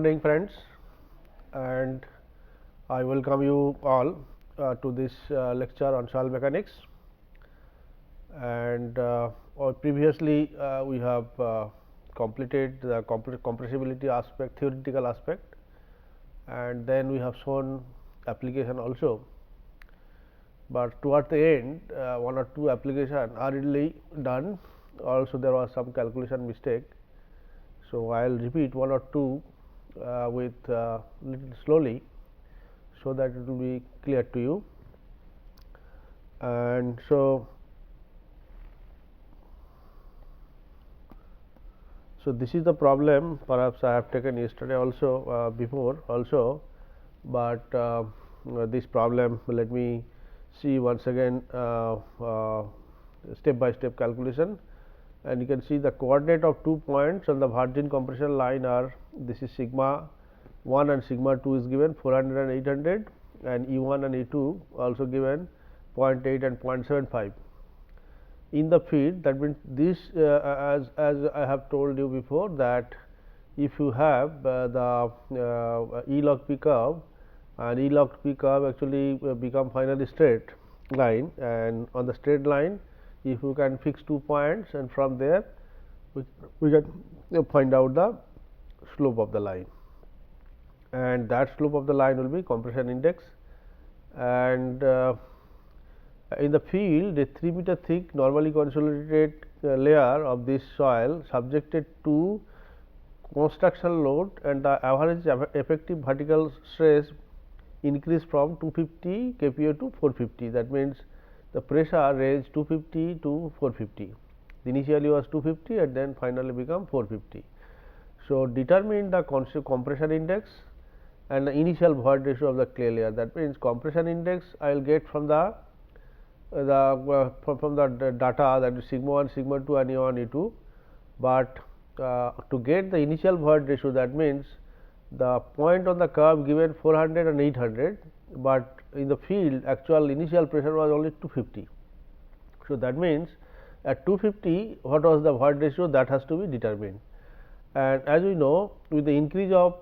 morning friends, and I welcome you all to this lecture on soil mechanics. And previously we have completed the compressibility aspect, theoretical aspect, and then we have shown application also. But toward the end, one or two applications are really done. Also there was some calculation mistake. So, I will repeat one or two with little slowly, so that it will be clear to you. And so this is the problem, perhaps I have taken yesterday also, before also, but this problem, let me see once again step by step calculation. And you can see the coordinate of 2 points on the virgin compression line are, this is sigma 1 and sigma 2 is given 400 and 800, and E 1 and E 2 also given 0.8 and 0.75 in the field. That means this as I have told you before, that if you have the E log P curve, and E log P curve actually become finally straight line, and on the straight line if you can fix 2 points, and from there we can find out the slope of the line, and that slope of the line will be compression index. And in the field, a 3 meter thick normally consolidated layer of this soil subjected to construction load, and the average effective vertical stress increased from 250 kPa to 450. That means the pressure range 250 to 450. Initially was 250 and then finally become 450. So, determine the compression index and the initial void ratio of the clay layer. That means compression index I will get from the data, that is sigma 1, sigma 2 and E 1, E 2, but to get the initial void ratio, that means the point on the curve given 400 and 800, but in the field actual initial pressure was only 250. So, that means at 250 what was the void ratio, that has to be determined. And as we know, with the increase of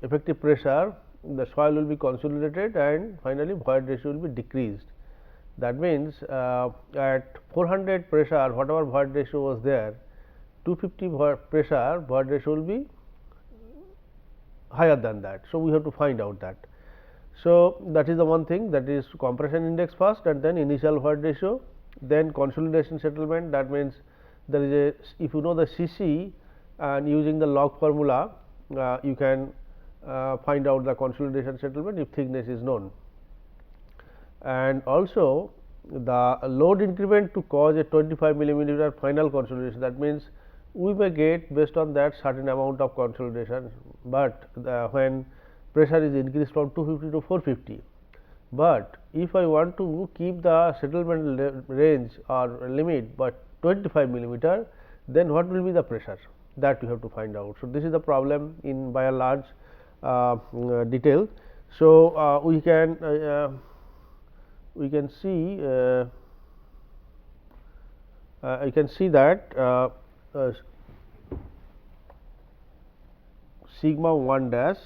effective pressure, the soil will be consolidated and finally void ratio will be decreased. That means at 400 pressure, whatever void ratio was there, 250 pressure void ratio will be higher than that. So, we have to find out that. So, that is the one thing, that is compression index first and then initial void ratio, then consolidation settlement. That means there is a, if you know the CC and using the log formula, you can find out the consolidation settlement if thickness is known. And also the load increment to cause a 25 millimeter final consolidation. That means we may get based on that certain amount of consolidation, but when pressure is increased from 250 to 450. But if I want to keep the settlement range or limit but 25 millimeter, then what will be the pressure, that we have to find out. So, this is the problem in by a large detail. So, we can see you can see that sigma 1 dash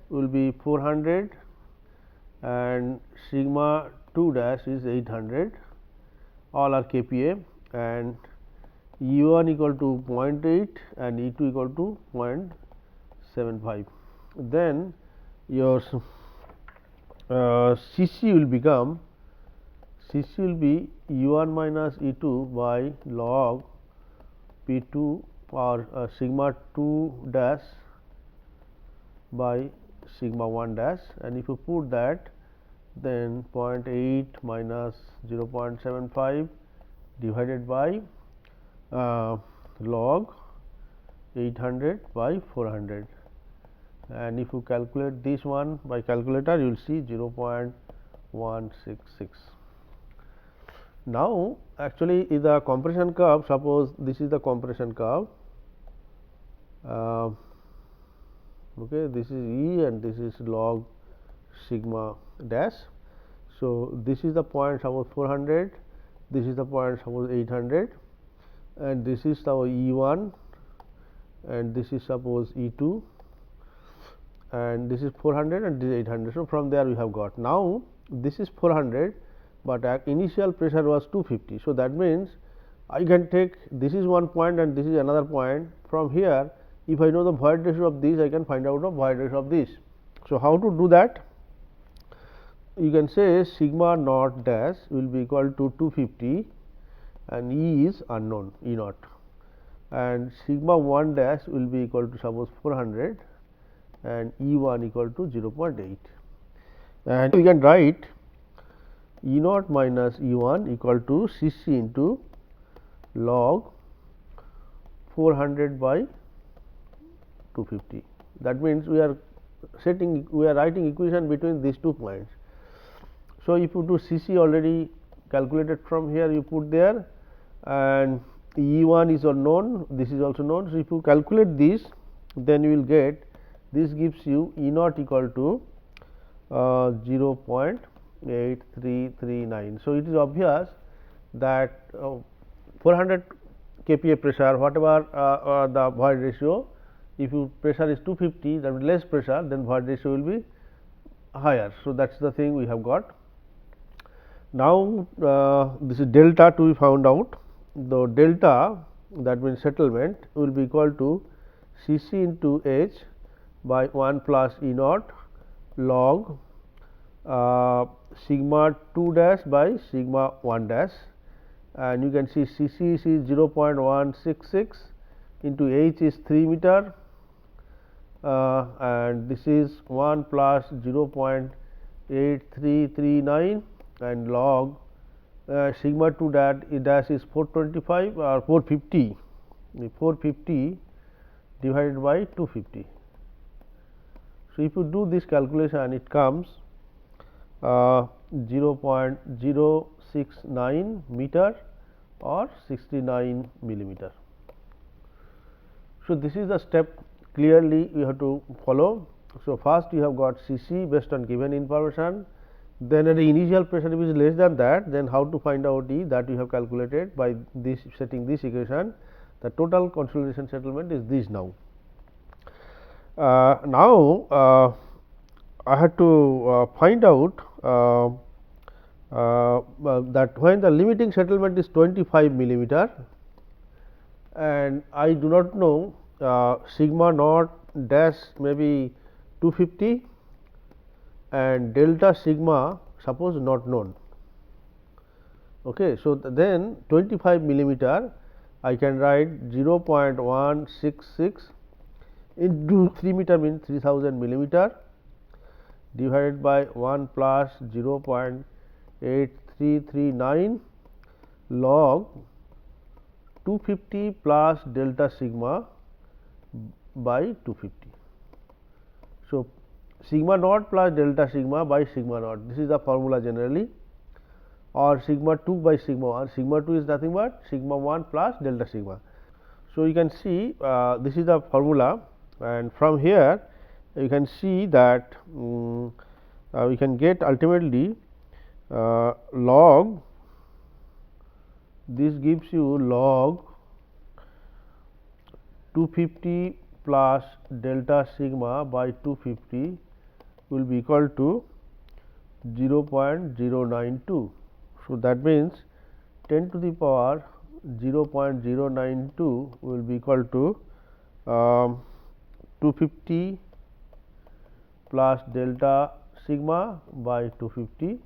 will be 400 and sigma 2 dash is 800, all are kPa, and E 1 equal to 0.8 and E 2 equal to 0.75. Then your CC will become, CC will be E 1 minus E 2 by log P 2 or sigma 2 dash by sigma 1 dash, and if you put that, then 0.8 minus 0.75 divided by log 800 by 400, and if you calculate this one by calculator, you will see 0.166. Now, actually is the compression curve. Suppose this is the compression curve. Okay, this is E and this is log sigma dash. So, this is the point suppose 400, this is the point suppose 800, and this is our E 1 and this is suppose E2, and this is 400 and this is 800. So, from there we have got, now this is 400, but our initial pressure was 250. So, that means I can take, this is one point and this is another point. From here, if I know the void ratio of this, I can find out the void ratio of this. So, how to do that? You can say sigma naught dash will be equal to 250 and E is unknown, E naught, and sigma 1 dash will be equal to suppose 400 and E 1 equal to 0.8, and we can write E naught minus E 1 equal to C c into log 400 by 250. That means we are writing equation between these 2 points. So, if you do C c already calculated from here, you put there, and E 1 is unknown, this is also known. So, if you calculate this, then you will get, this gives you E naught equal to 0.8339. So, it is obvious that 400 kPa pressure, whatever the void ratio, if you pressure is 250, that is less pressure, then void ratio will be higher. So, that is the thing we have got. Now, this is delta to be found out. The delta, that means settlement, will be equal to C c into H by 1 plus E naught log sigma 2 dash by sigma 1 dash, and you can see C c is 0.166 into H is 3 meter, and this is 1 plus 0.8339, and log sigma 2 dash is 425 or 450, 450 divided by 250. So, if you do this calculation, it comes 0.069 meter or 69 millimeter. So, this is the step clearly you have to follow. So, first you have got C c based on given information, then at the initial pressure is less than that, then how to find out E, that you have calculated by this setting this equation. The total consolidation settlement is this now. Now, I had to find out that when the limiting settlement is 25 millimeter, and I do not know sigma naught dash maybe 250 and delta sigma suppose not known. Okay. So, then 25 millimeter I can write 0.166 into 3 meter means 3000 millimeter divided by 1 plus 0.8339 log 250 plus delta sigma by 250. So, sigma naught plus delta sigma by sigma naught, this is the formula generally, or sigma 2 by sigma 1. Sigma 2 is nothing but sigma 1 plus delta sigma. So, you can see this is the formula, and from here you can see that we can get ultimately log, this gives you log 250 plus delta sigma by 250 will be equal to 0.092. So, that means 10 to the power 0.092 will be equal to 250 plus delta sigma by 250,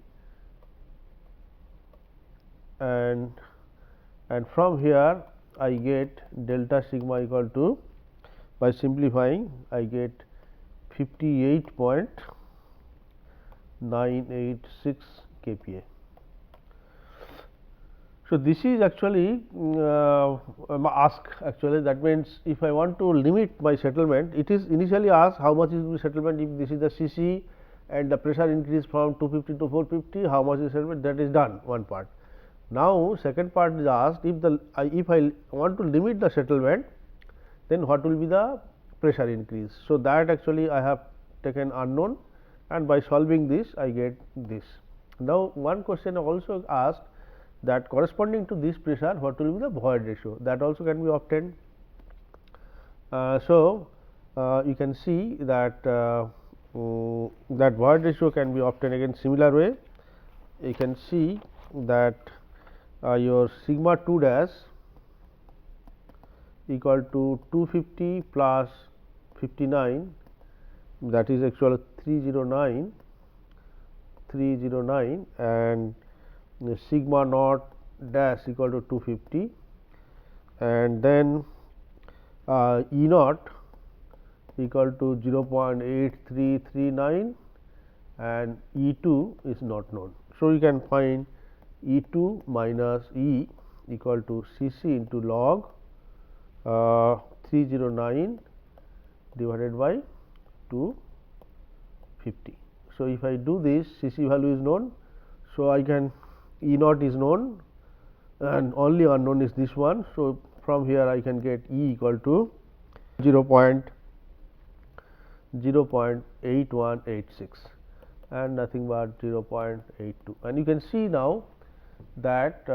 and from here I get delta sigma equal to, by simplifying I get 58.986 kPa. So, this is actually ask actually, that means if I want to limit my settlement, it is initially asked how much is the settlement if this is the C c and the pressure increase from 250 to 450, how much is settlement, that is done one part. Now, second part is asked if I want to limit the settlement, then what will be the pressure increase. So, that actually I have taken unknown, and by solving this I get this. Now, one question also asked that corresponding to this pressure what will be the void ratio, that also can be obtained. You can see that that void ratio can be obtained again similar way. You can see that your sigma 2 dash equal to 250 plus 59, that is actually 309, and sigma naught dash equal to 250, and then E naught equal to 0.8339, and E 2 is not known. So, you can find E 2 minus E equal to C C into log 309 divided by 250. So, if I do this, C C value is known. So, I can E naught is known and only unknown is this one. So, from here I can get E equal to 0.8186 and nothing but 0.82, and you can see now that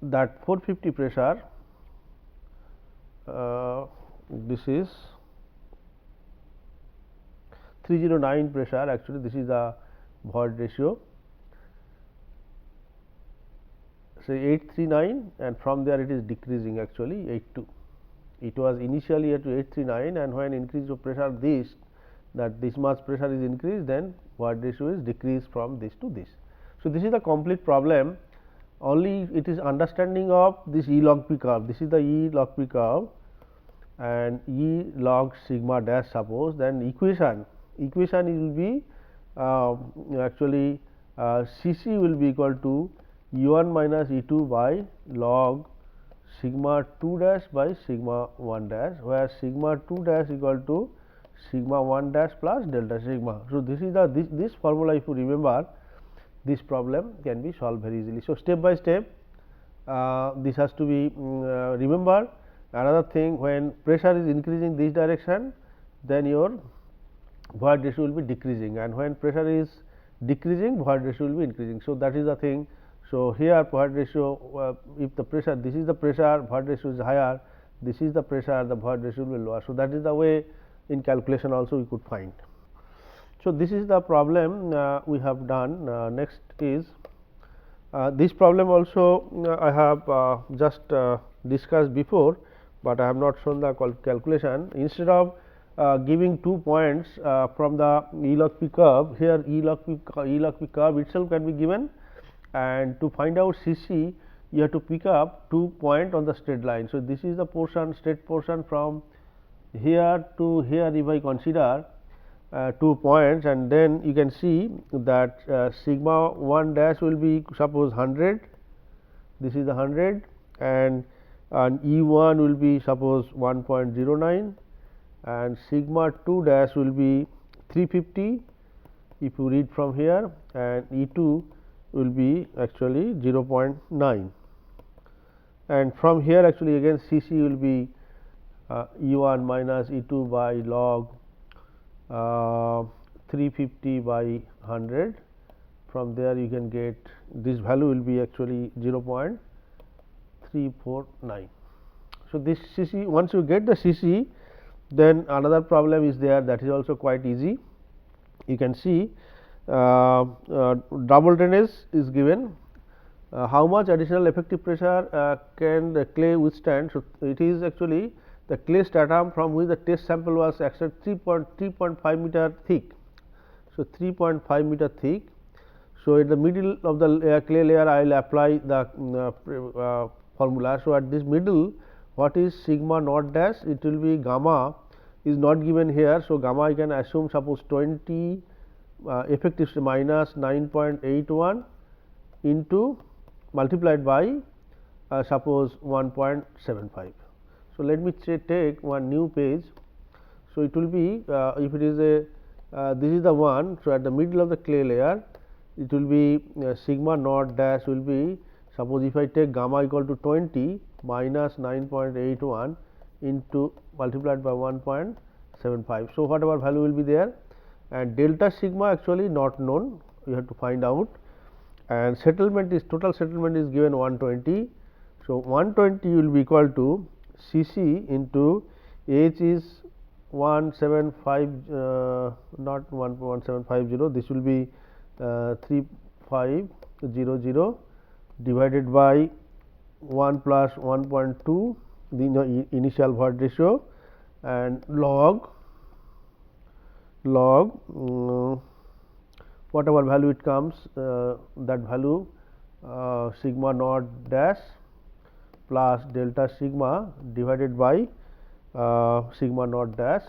that 450 pressure, this is 309 pressure, actually this is the void ratio, say 839, and from there it is decreasing actually 82. It was initially at 839, and when increase of pressure this much pressure is increased, then void ratio is decreased from this to this. So, this is the complete problem. Only it is understanding of this E log P curve. This is the E log P curve and E log sigma dash, suppose, then equation will be actually C C will be equal to E 1 minus E 2 by log sigma 2 dash by sigma 1 dash, where sigma 2 dash equal to sigma 1 dash plus delta sigma. So, this is the this formula, if you remember, this problem can be solved very easily. So, step by step this has to be remembered. Another thing, when pressure is increasing this direction, then your void ratio will be decreasing, and when pressure is decreasing, void ratio will be increasing. So, that is the thing. So, here void ratio, if the pressure, this is the pressure, void ratio is higher, this is the pressure, the void ratio will be lower. So, that is the way in calculation also we could find. So, this is the problem we have done. Next is this problem also I have just discussed before, but I have not shown the calculation. Instead of giving 2 points from the E log P curve, here E log P curve itself can be given, and to find out C C you have to pick up 2 points on the straight line. So, this is the portion, straight portion from here to here. If I consider 2 points, and then you can see that sigma 1 dash will be suppose 100, this is the 100, and E 1 will be suppose 1.09, and sigma 2 dash will be 350 if you read from here, and E 2 will be actually 0.9, and from here actually again C C will be E 1 minus E 2 by log 350 by 100. From there you can get this value will be actually 0.349. So, this C C, once you get the C C, then another problem is there, that is also quite easy. You can see double drainage is given. How much additional effective pressure can the clay withstand? So, it is actually the clay stratum from which the test sample was extracted 3.5 meter thick. So, 3.5 meter thick. So, in the middle of the clay layer I will apply the formula. So, at this middle, what is sigma naught dash? It will be gamma is not given here. So, gamma I can assume suppose 20 effective minus 9.81 into multiplied by suppose 1.75. So, let me take one new page. So, it will be if it is a this is the one. So, at the middle of the clay layer it will be sigma naught dash will be, suppose if I take gamma equal to 20 minus 9.81 into multiplied by 1.75. So, whatever value will be there, and delta sigma actually not known, you have to find out. and settlement is total settlement is given 120. So, 120 will be equal to CC into H is 175 not 1750, this will be 3500 divided by 1 plus 1.2 the initial void ratio and log whatever value it comes, that value sigma naught dash plus delta sigma divided by sigma naught dash.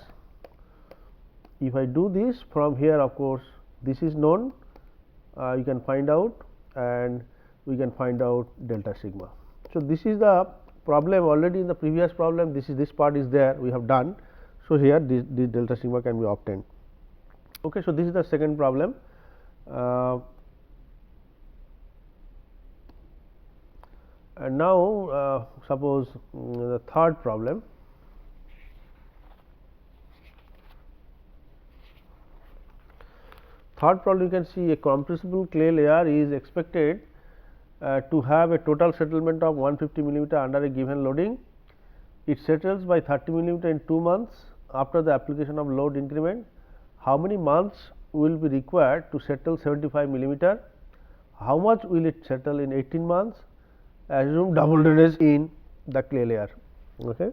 If I do this from here, of course, this is known, you can find out, and we can find out delta sigma. So, this is the problem already in the previous problem, this part is there, we have done. So, here this delta sigma can be obtained. Okay, so, this is the second problem. And now, suppose the third problem. Third problem, you can see a compressible clay layer is expected to have a total settlement of 150 millimeter under a given loading. It settles by 30 millimeter in 2 months after the application of load increment. How many months will be required to settle 75 millimeter? How much will it settle in 18 months? Assume double drainage in the clay layer. Okay.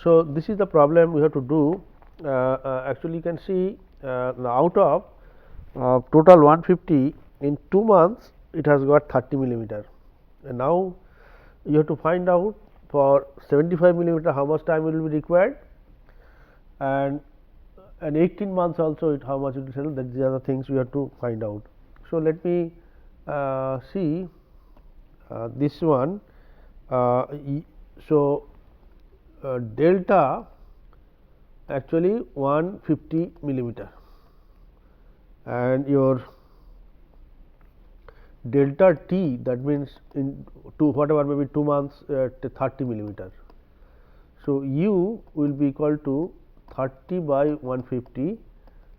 So, this is the problem we have to do. Actually, you can see out of total 150 in 2 months, it has got 30 millimeter. And now, you have to find out for 75 millimeter how much time will be required, and 18 months also how much it will settle. That these are the things we have to find out. So, let me see this one. So, delta actually 150 millimeter and your delta T, that means in whatever may be 2 months 30 millimeter. So, U will be equal to 30 by 150.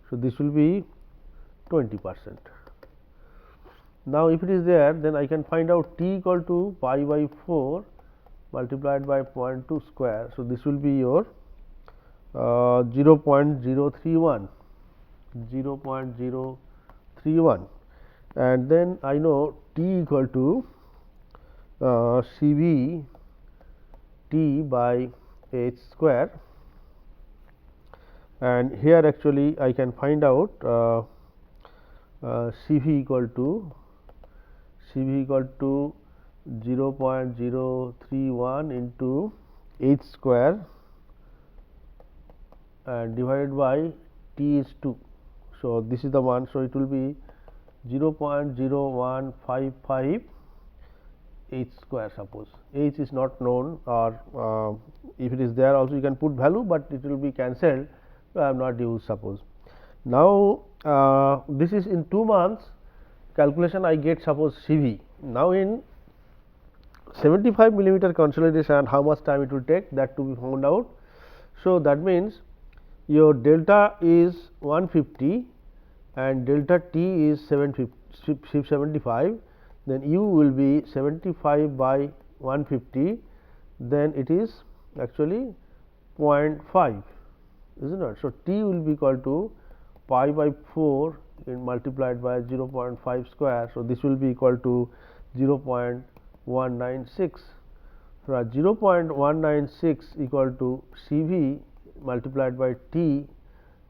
So, this will be 20%. Now, if it is there, then I can find out T equal to pi by 4 multiplied by 0.2 square. So, this will be your 0.031, and then I know T equal to CV T by H square, and here actually I can find out CV equal to 0.031 into H square and divided by T is 2. So, this is the one. So, it will be 0.0155 H square. Suppose H is not known, or if it is there also you can put value, but it will be cancelled. So, I have not used suppose. Now, this is in 2 months calculation I get suppose CV. Now, in 75 millimeter consolidation how much time it will take, that to be found out. So, that means your delta is 150 and delta T is 75, then U will be 75 by 150, then it is actually 0.5, isn't it. So, T will be equal to pi by 4 multiplied by 0.5 square. So, this will be equal to 0.196. So, 0.196 equal to CV multiplied by T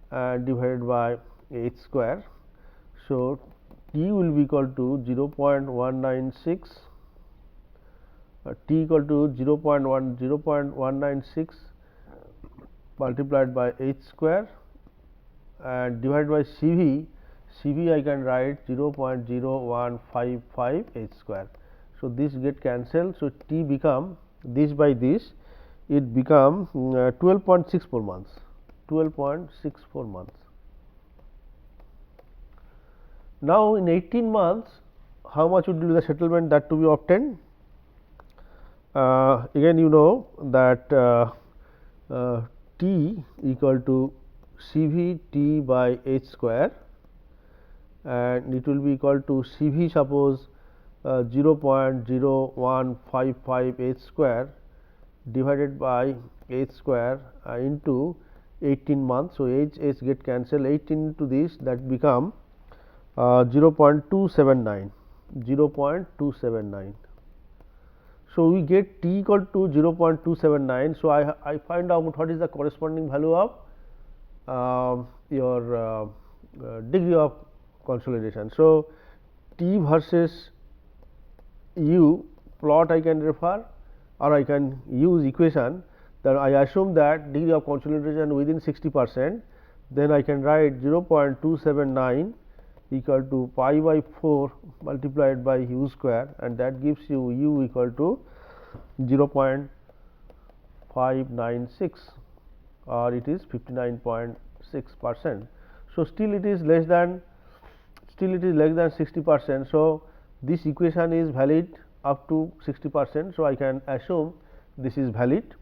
divided by H square. So, T will be equal to 0.196, T equal to 0.196 multiplied by H square and divided by CV. CV I can write 0.0155 H square. So, this get cancelled. So, T become this by this, it become 12.64 months. 12.64 months. Now, in 18 months, how much would be the settlement that to be obtained? Again, you know that T equal to CV T by H square, and it will be equal to CV suppose 0.0155 h square divided by h square into 18 months. So, h get cancelled, 18 into this, that become 0.279. So, we get t equal to 0.279. So, I find out what is the corresponding value of your degree of consolidation. So, t versus u plot I can refer, or I can use equation that I assume that degree of consolidation within 60%, then I can write 0.279 equal to pi by 4 multiplied by u square, and that gives you u equal to 0.596, or it is 59.6%. So, still it is less than 60%. So, this equation is valid up to 60%. So, I can assume this is valid.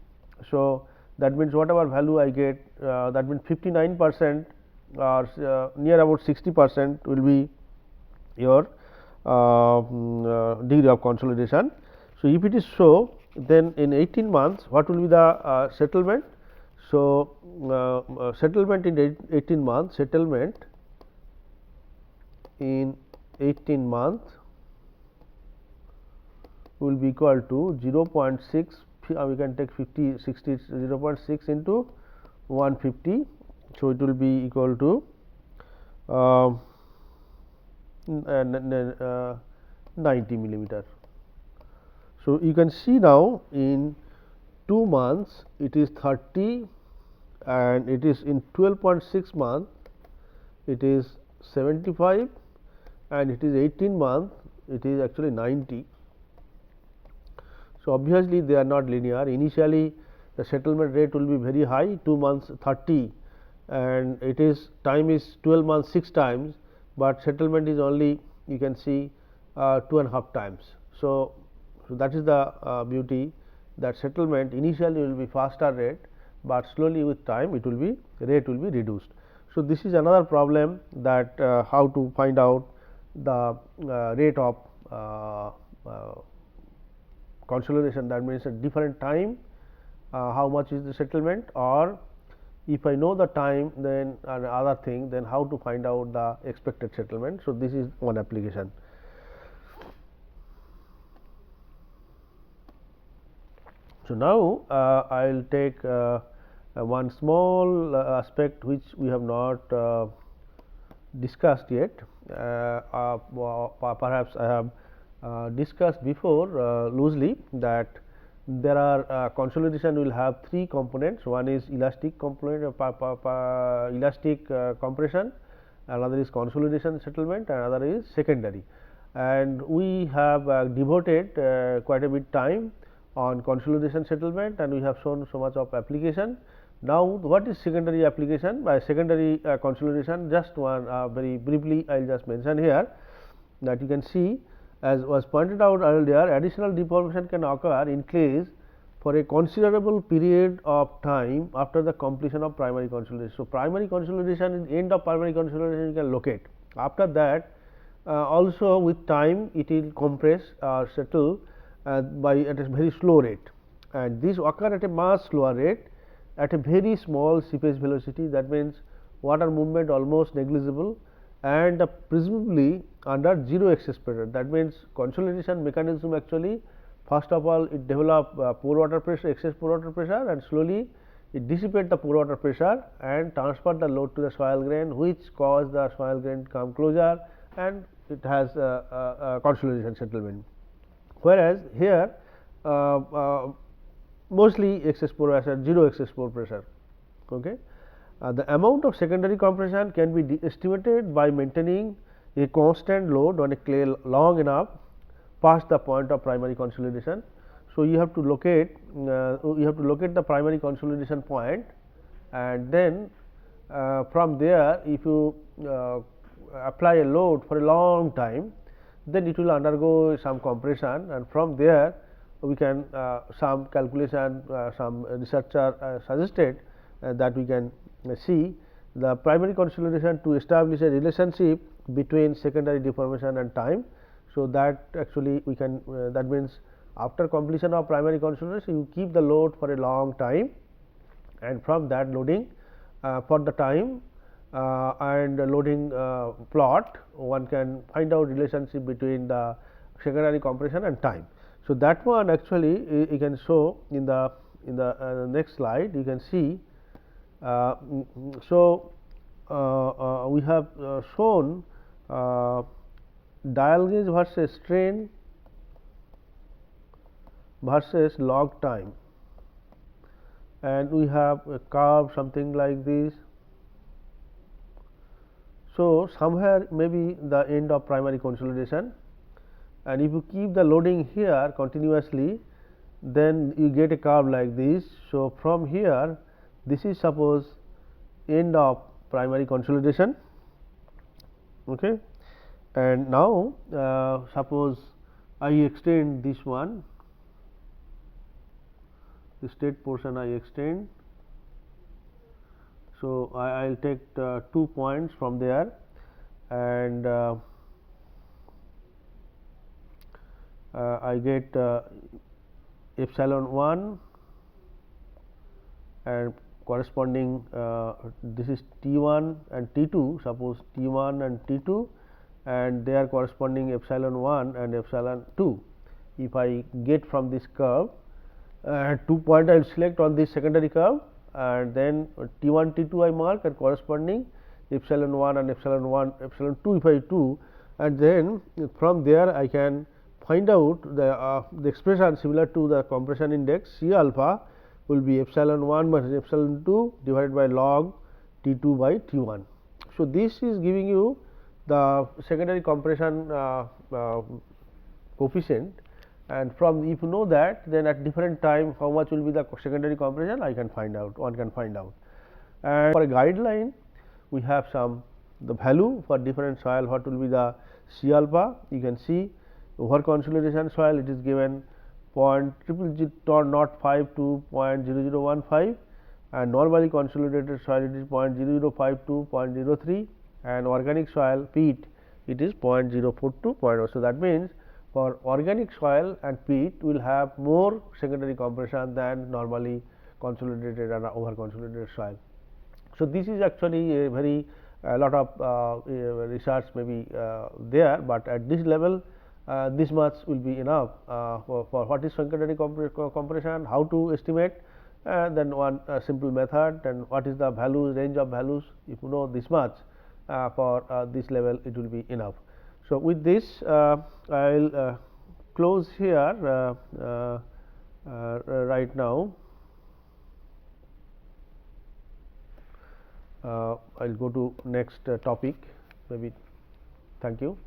So, that means whatever value I get, that means 59% or near about 60% will be your degree of consolidation. So, if it is so, then in 18 months what will be the settlement? So, settlement in 18 months, settlement in 18 months will be equal to 0.6, we can take 60 0.6 into 150. So, it will be equal to 90 millimeter. So, you can see now in 2 months it is 30, and it is in 12.6 months it is 75, and it is 18 months it is actually 90. So, obviously, they are not linear. Initially the settlement rate will be very high, 2 months 30, and it is time is 12 months 6 times, but settlement is only, you can see 2.5 times. So, that is the beauty, that settlement initially will be faster rate, but slowly with time it will be rate will be reduced. So, this is another problem, that how to find out the rate of consolidation, that means at different time how much is the settlement, or if I know the time, then another thing, then how to find out the expected settlement. So, this is one application. So, now I will take one small aspect which we have not discussed yet. Perhaps I have discussed before loosely, that there are consolidation will have 3 components. One is elastic component, elastic compression, another is consolidation settlement, and another is secondary. And we have devoted quite a bit time on consolidation settlement, and we have shown so much of application. Now, what is secondary application? By secondary consolidation, just one very briefly I will just mention here, that you can see, as was pointed out earlier, additional deformation can occur in case for a considerable period of time after the completion of primary consolidation. So, primary consolidation, in end of primary consolidation you can locate. After that also with time it will compress or settle by at a very slow rate, and this occur at a much slower rate at a very small seepage velocity. That means water movement almost negligible, and presumably under 0 excess pressure. That means consolidation mechanism actually, first of all it develop pore water pressure, excess pore water pressure, and slowly it dissipate the pore water pressure and transfer the load to the soil grain, which cause the soil grain to come closer, and it has consolidation settlement. Whereas here mostly excess pore pressure, 0 excess pore pressure. Okay. The amount of secondary compression can be estimated by maintaining a constant load on a clay long enough past the point of primary consolidation. So, you have to locate the primary consolidation point, and then from there if you apply a load for a long time, then it will undergo some compression, and from there we can some calculation, some researcher suggested that we can see the primary consolidation to establish a relationship between secondary deformation and time. So, that actually we can that means after completion of primary consolidation you keep the load for a long time, and from that loading for the time and loading plot one can find out relationship between the secondary compression and time. So, that one actually you can show in the next slide you can see. So, we have shown dial gauge versus strain versus log time, and we have a curve something like this. So, somewhere maybe the end of primary consolidation, and if you keep the loading here continuously, then you get a curve like this. So, from here this is suppose end of primary consolidation, okay. And now suppose I extend this one, the state portion I extend. So, I will take 2 points from there, and I get epsilon 1 and corresponding this is T1 and T2, suppose T1 and T2, and they are corresponding epsilon 1 and epsilon 2. If I get from this curve 2 point I will select on this secondary curve, and then T1 T2 I mark and corresponding epsilon 1 and epsilon 2 if I do, and then from there I can find out the expression similar to the compression index C alpha will be epsilon 1 minus epsilon 2 divided by log T2 by T1. So, this is giving you the secondary compression coefficient, and from if you know that, then at different time how much will be the secondary compression I can find out, one can find out. And for a guideline we have some the value for different soil, what will be the C alpha. You can see over consolidation soil it is given 0.005 to 0.0015, and normally consolidated soil it is 0.0052 to 0.03, and organic soil peat it is 0.042. So, that means for organic soil and peat will have more secondary compression than normally consolidated and over consolidated soil. So, this is actually a very lot of research may be there, but at this level this much will be enough for what is secondary compression, how to estimate, then one simple method, and what is the values, range of values. If you know this much for this level, it will be enough. So, with this I will close here right now. I will go to next topic maybe. Thank you.